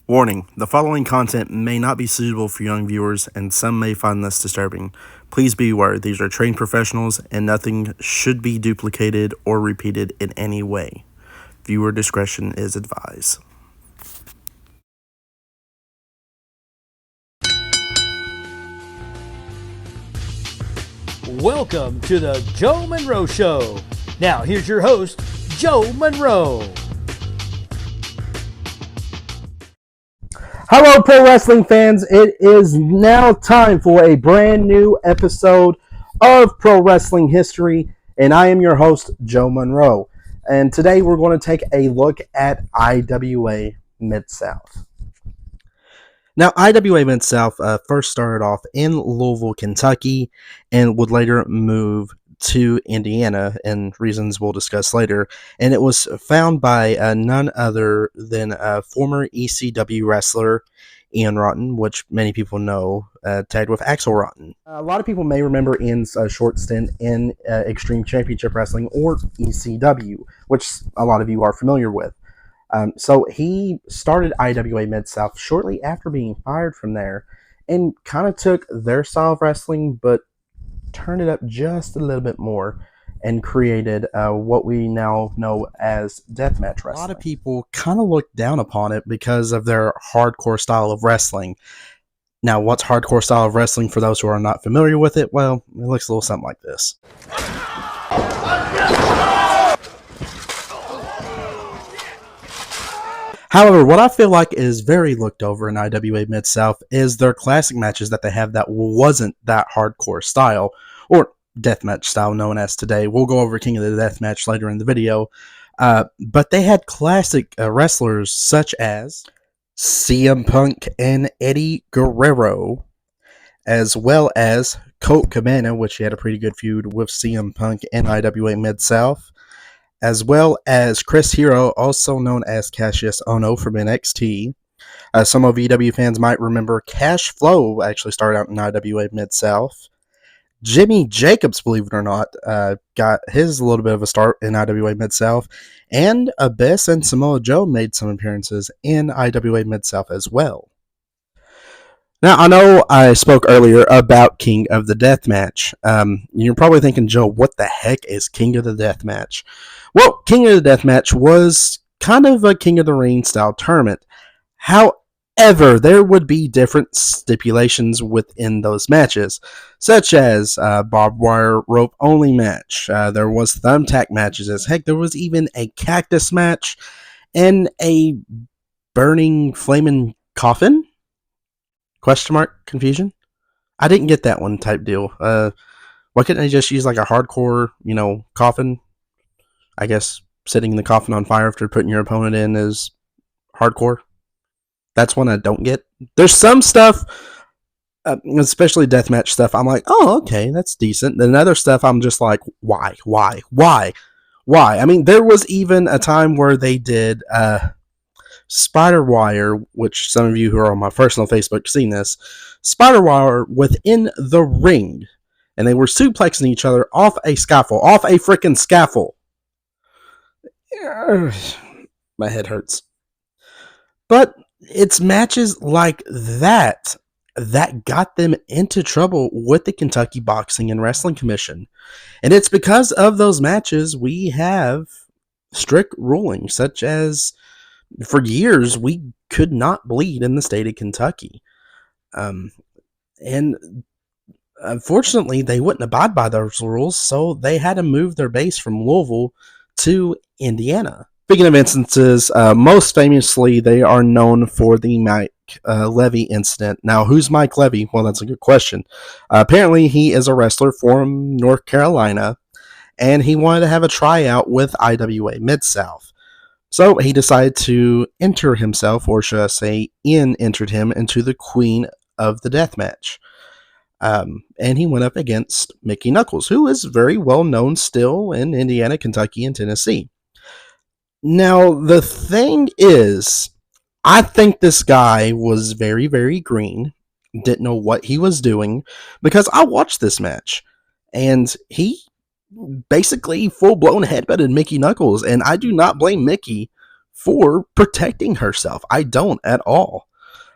Warning, the following content may not be suitable for young viewers and some may find this disturbing. Please be aware, these are trained professionals and nothing should be duplicated or repeated in any way. Viewer discretion is advised. Welcome to the Joe Monroe Show. Now, here's your host, Joe Monroe. Hello, pro wrestling fans. It is now time for a brand new episode of Pro Wrestling History, and I am your host, Joe Monroe. And today we're going to take a look at IWA Mid-South. Now, IWA Mid-South first started off in Louisville, Kentucky, and would later move to Indiana, and reasons we'll discuss later. And it was found by none other than former ECW wrestler Ian Rotten, which many people know, tagged with Axel Rotten. A lot of people may remember Ian's short stint in Extreme Championship Wrestling, or ECW, which a lot of you are familiar with. So he started IWA Mid-South shortly after being fired from there, and kind of took their style of wrestling, but turned it up just a little bit more and created what we now know as deathmatch wrestling. A lot of people kind of look down upon it because of their hardcore style of wrestling. Now, what's hardcore style of wrestling for those who are not familiar with it? Well, it looks a little something like this. However, what I feel like is very looked over in IWA Mid-South is their classic matches that they have that wasn't that hardcore style, or deathmatch style known as today. We'll go over King of the Deathmatch later in the video. But they had classic wrestlers such as CM Punk and Eddie Guerrero, as well as Colt Cabana, which he had a pretty good feud with CM Punk in IWA Mid-South, as well as Chris Hero, also known as Cassius Ohno from NXT. Some of EW fans might remember Cash Flow actually started out in IWA Mid-South. Jimmy Jacobs, believe it or not, got his little bit of a start in IWA Mid-South. And Abyss and Samoa Joe made some appearances in IWA Mid-South as well. Now, I know I spoke earlier about King of the Deathmatch. You're probably thinking, Joe, what the heck is King of the Deathmatch? Well, King of the Deathmatch was kind of a King of the Ring style tournament. However, there would be different stipulations within those matches, such as barbed wire rope only match. There was thumbtack matches. As heck, there was even a cactus match and a burning flaming coffin? Question mark? Confusion? I didn't get that one type deal. Why couldn't they just use like a hardcore, coffin? I guess setting the coffin on fire after putting your opponent in is hardcore. That's one I don't get. There's some stuff, especially deathmatch stuff, I'm like, oh, okay, that's decent. Then other stuff, I'm just like, why? I mean, there was even a time where they did spider wire, which some of you who are on my personal Facebook have seen this, spider wire within the ring, and they were suplexing each other off a freaking scaffold. My head hurts. But it's matches like that got them into trouble with the Kentucky Boxing and Wrestling Commission. And it's because of those matches we have strict rulings, such as for years we could not bleed in the state of Kentucky. And unfortunately, they wouldn't abide by those rules, so they had to move their base from Louisville to Indiana. Speaking of instances, most famously, they are known for the Mike Levy incident. Now, who's Mike Levy? Well, that's a good question. Apparently, he is a wrestler from North Carolina, and he wanted to have a tryout with IWA Mid-South. So he decided to enter himself, or should I say, Ian entered him into the Queen of the Deathmatch. And he went up against Mickey Knuckles, who is very well known still in Indiana, Kentucky, and Tennessee. Now, the thing is, I think this guy was very, very green, didn't know what he was doing, because I watched this match, and he basically full-blown headbutted Mickey Knuckles, and I do not blame Mickey for protecting herself. I don't at all.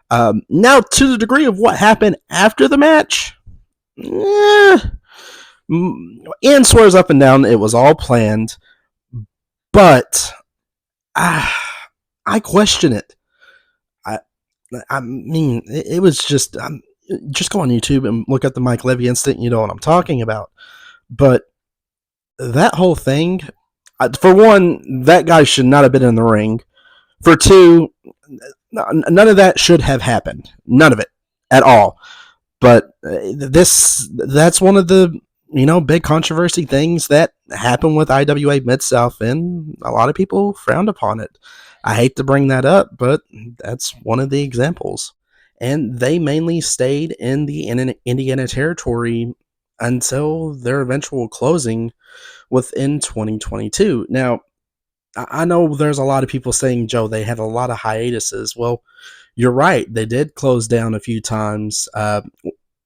Now, to the degree of what happened after the match, Ian swears up and down it was all planned, but I question it. I mean, it was just go on YouTube and look at the Mike Levy incident. You know what I'm talking about. But that whole thing, for one, that guy should not have been in the ring. For two, none of that should have happened. None of it at all. But that's one of the, big controversy things that happened with IWA Mid-South, and a lot of people frowned upon it. I hate to bring that up, but that's one of the examples. And they mainly stayed in the Indiana territory until their eventual closing within 2022. Now, I know there's a lot of people saying, Joe, they had a lot of hiatuses. Well, you're right. They did close down a few times.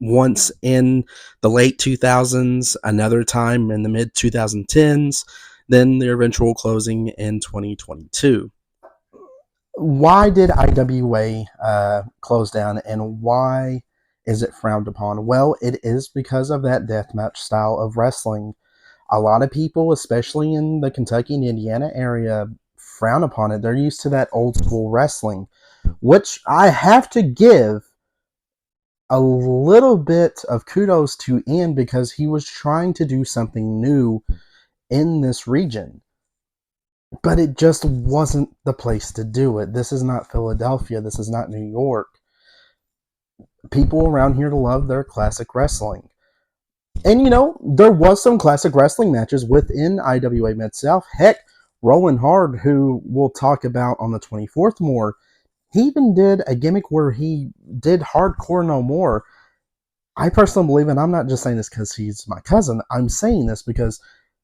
Once in the late 2000s, another time in the mid 2010s, then their eventual closing in 2022. Why did IWA close down, and why is it frowned upon? Well, it is because of that deathmatch style of wrestling. A lot of people, especially in the Kentucky and Indiana area, frown upon it. They're used to that old school wrestling, which I have to give a little bit of kudos to Ian, because he was trying to do something new in this region. But it just wasn't the place to do it. This is not Philadelphia. This is not New York. People around here love their classic wrestling. And, there was some classic wrestling matches within IWA Mid-South. Heck, Roland Hard, who we'll talk about on the 24th more, he even did a gimmick where he did Hardcore No More. I personally believe, and I'm not just saying this because he's my cousin, I'm saying this because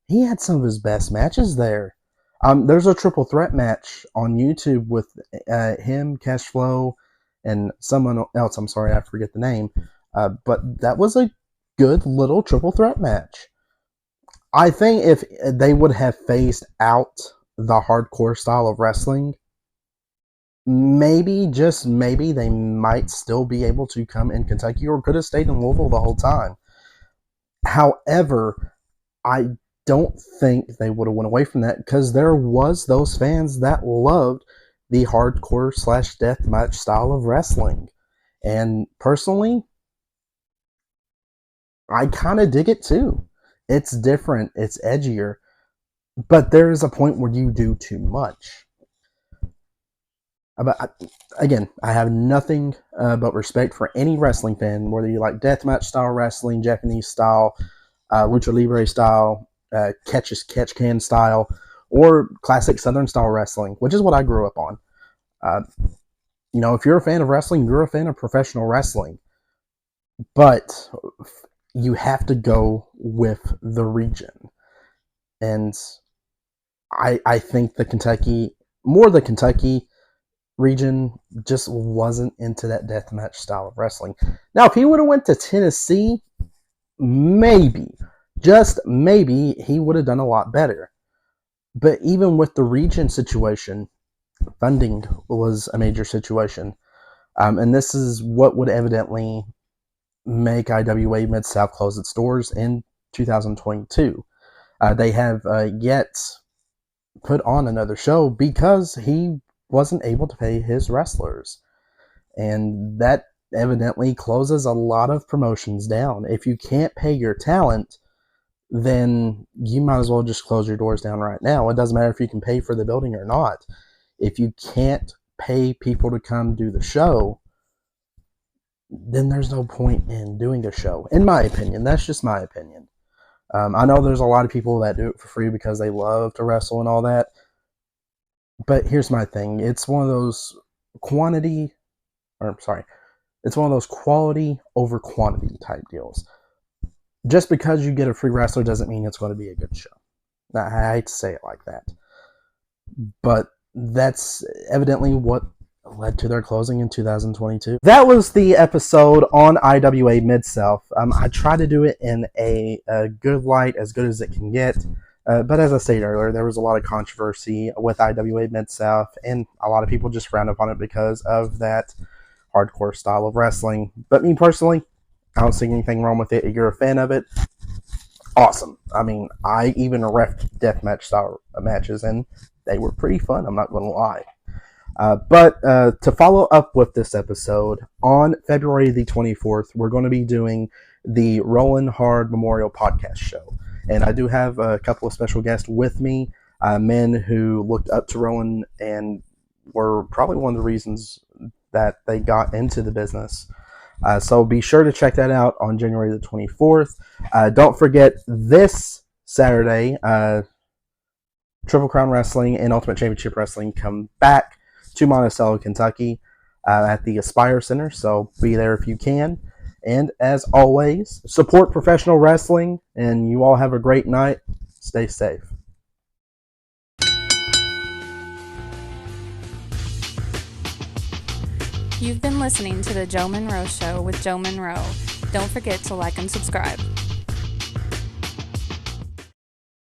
he had some of his best matches there. There's a triple threat match on YouTube with him, Cashflow, and someone else. I'm sorry, I forget the name. But that was a good little triple threat match. I think if they would have phased out the hardcore style of wrestling, maybe, just maybe, they might still be able to come in Kentucky, or could have stayed in Louisville the whole time. However, I don't think they would have went away from that, because there was those fans that loved the hardcore / deathmatch style of wrestling. And personally, I kind of dig it too. It's different, it's edgier, but there is a point where you do too much. Again, I have nothing but respect for any wrestling fan, whether you like deathmatch style wrestling, Japanese style, lucha libre style, catch can style, or classic Southern style wrestling, which is what I grew up on. If you're a fan of wrestling, you're a fan of professional wrestling. But you have to go with the region. And I think the Kentucky region just wasn't into that deathmatch style of wrestling. Now, if he would have went to Tennessee, maybe, just maybe, he would have done a lot better. But even with the region situation, funding was a major situation. And this is what would evidently make IWA Mid-South close its doors in 2022. They have yet put on another show because he wasn't able to pay his wrestlers. And that evidently closes a lot of promotions down. If you can't pay your talent, then you might as well just close your doors down right now. It doesn't matter if you can pay for the building or not. If you can't pay people to come do the show, then there's no point in doing a show, in my opinion. That's just my opinion. I know there's a lot of people that do it for free because they love to wrestle and all that. But here's my thing. It's one of those quality over quantity type deals. Just because you get a free wrestler doesn't mean it's going to be a good show. I hate to say it like that. But that's evidently what led to their closing in 2022. That was the episode on IWA Mid-South. I try to do it in a good light, as good as it can get. But as I stated earlier, there was a lot of controversy with IWA Mid-South, and a lot of people just frowned upon it because of that hardcore style of wrestling. But me personally, I don't see anything wrong with it. If you're a fan of it, awesome. I mean, I even refed deathmatch style matches, and they were pretty fun. I'm not going to lie. But to follow up with this episode, on February the 24th, we're going to be doing the Rollin' Hard Memorial Podcast Show. And I do have a couple of special guests with me, men who looked up to Rollin' and were probably one of the reasons that they got into the business. So be sure to check that out on January the 24th. Don't forget this Saturday, Triple Crown Wrestling and Ultimate Championship Wrestling come back to Monticello, Kentucky at the Aspire Center. So be there if you can. And as always, support professional wrestling, and you all have a great night. Stay safe. You've been listening to The Joe Monroe Show with Joe Monroe. Don't forget to like and subscribe.